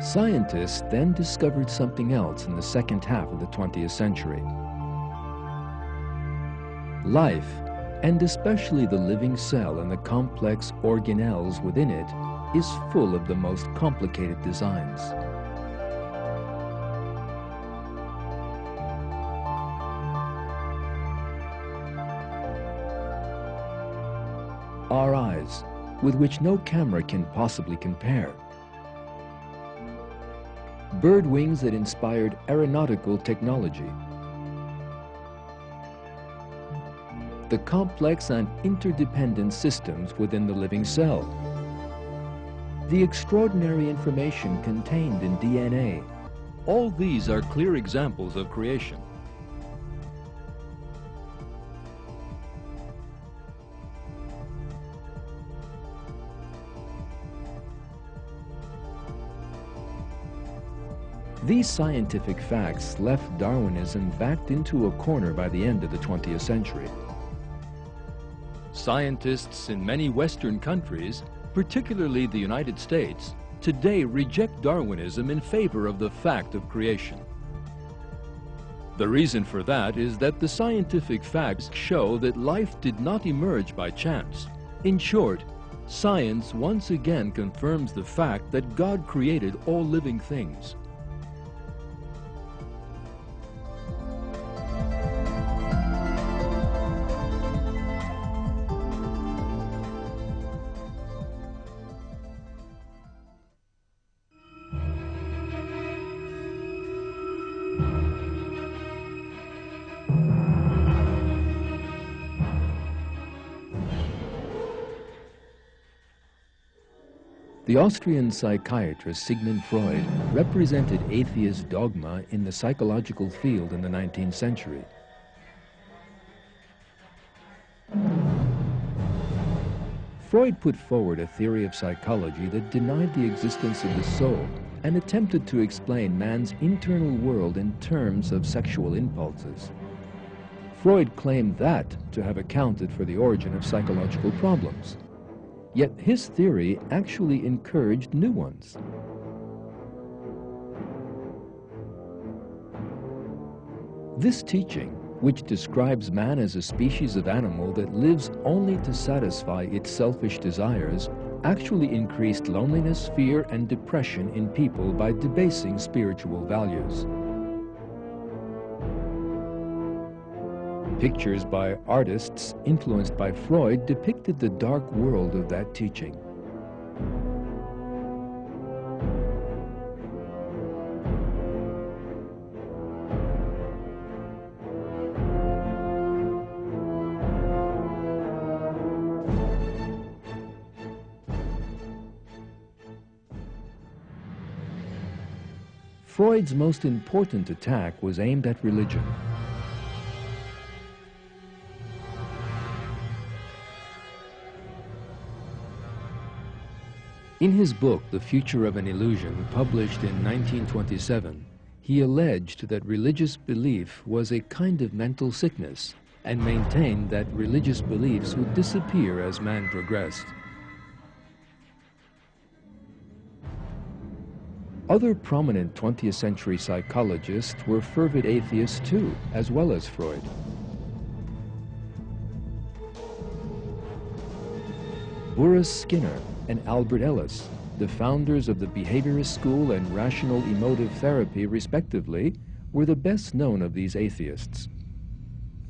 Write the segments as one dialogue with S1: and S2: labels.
S1: Scientists then discovered something else in the second half of the 20th century. Life, and especially the living cell and the complex organelles within it, is full of the most complicated designs. Our eyes, with which no camera can possibly compare. Bird wings that inspired aeronautical technology. The complex and interdependent systems within the living cell. The extraordinary information contained in DNA. All these are clear examples of creation. These scientific facts left Darwinism backed into a corner by the end of the 20th century. Scientists in many Western countries, particularly the United States, today reject Darwinism in favor of the fact of creation. The reason for that is that the scientific facts show that life did not emerge by chance. In short, science once again confirms the fact that God created all living things. The Austrian psychiatrist Sigmund Freud represented atheist dogma in the psychological field in the 19th century. Freud put forward a theory of psychology that denied the existence of the soul and attempted to explain man's internal world in terms of sexual impulses. Freud claimed that to have accounted for the origin of psychological problems. Yet his theory actually encouraged new ones. This teaching, which describes man as a species of animal that lives only to satisfy its selfish desires, actually increased loneliness, fear, and depression in people by debasing spiritual values. Pictures by artists influenced by Freud depicted the dark world of that teaching. Freud's most important attack was aimed at religion. In his book, The Future of an Illusion, published in 1927, he alleged that religious belief was a kind of mental sickness and maintained that religious beliefs would disappear as man progressed. Other prominent 20th century psychologists were fervid atheists too, as well as Freud. Boris Skinner and Albert Ellis, the founders of the behaviorist school and rational emotive therapy respectively, were the best known of these atheists.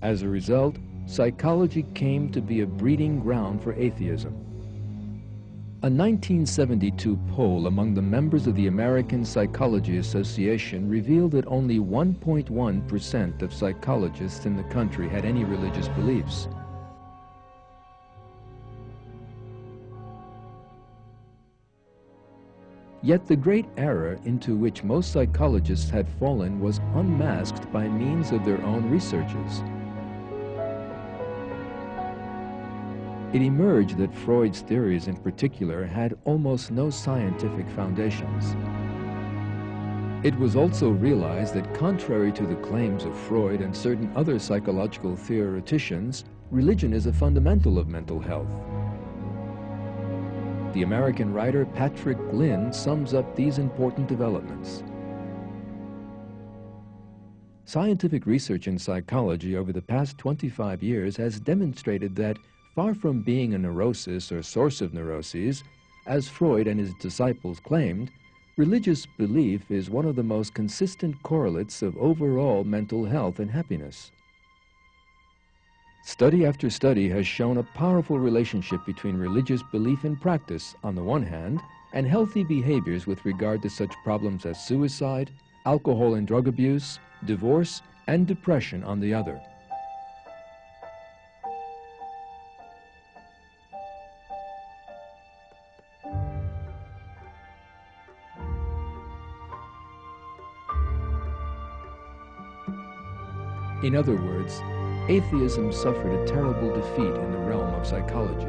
S1: As a result, psychology came to be a breeding ground for atheism. A 1972 poll among the members of the American Psychology Association revealed that only 1.1% of psychologists in the country had any religious beliefs. Yet the great error into which most psychologists had fallen was unmasked by means of their own researches. It emerged that Freud's theories in particular had almost no scientific foundations. It was also realized that contrary to the claims of Freud and certain other psychological theoreticians, religion is a fundamental of mental health. The American writer Patrick Glynn sums up these important developments. Scientific research in psychology over the past 25 years has demonstrated that, far from being a neurosis or source of neuroses, as Freud and his disciples claimed, religious belief is one of the most consistent correlates of overall mental health and happiness. Study after study has shown a powerful relationship between religious belief and practice on the one hand, and healthy behaviors with regard to such problems as suicide, alcohol and drug abuse, divorce, and depression on the other. In other words, atheism suffered a terrible defeat in the realm of psychology.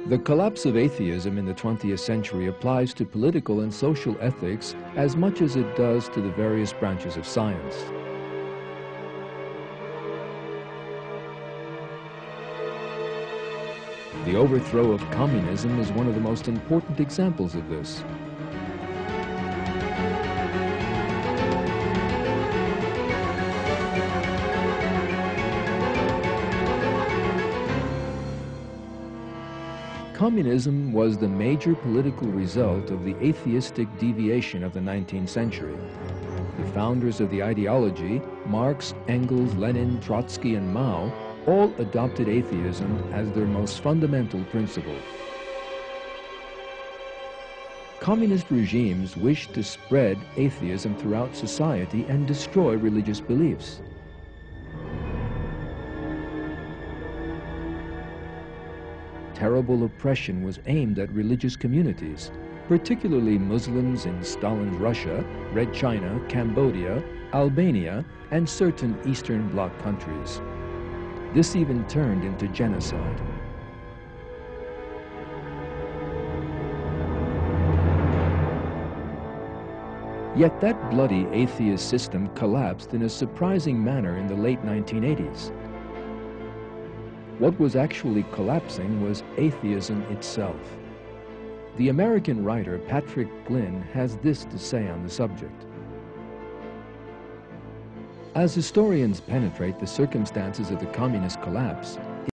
S1: The collapse of atheism in the 20th century applies to political and social ethics as much as it does to the various branches of science. The overthrow of communism is one of the most important examples of this. Communism was the major political result of the atheistic deviation of the 19th century. The founders of the ideology, Marx, Engels, Lenin, Trotsky, and Mao, all adopted atheism as their most fundamental principle. Communist regimes wished to spread atheism throughout society and destroy religious beliefs. Terrible oppression was aimed at religious communities, particularly Muslims in Stalin's Russia, Red China, Cambodia, Albania, and certain Eastern Bloc countries. This even turned into genocide. Yet that bloody atheist system collapsed in a surprising manner in the late 1980s. What was actually collapsing was atheism itself. The American writer Patrick Glynn has this to say on the subject. As historians penetrate the circumstances of the communist collapse,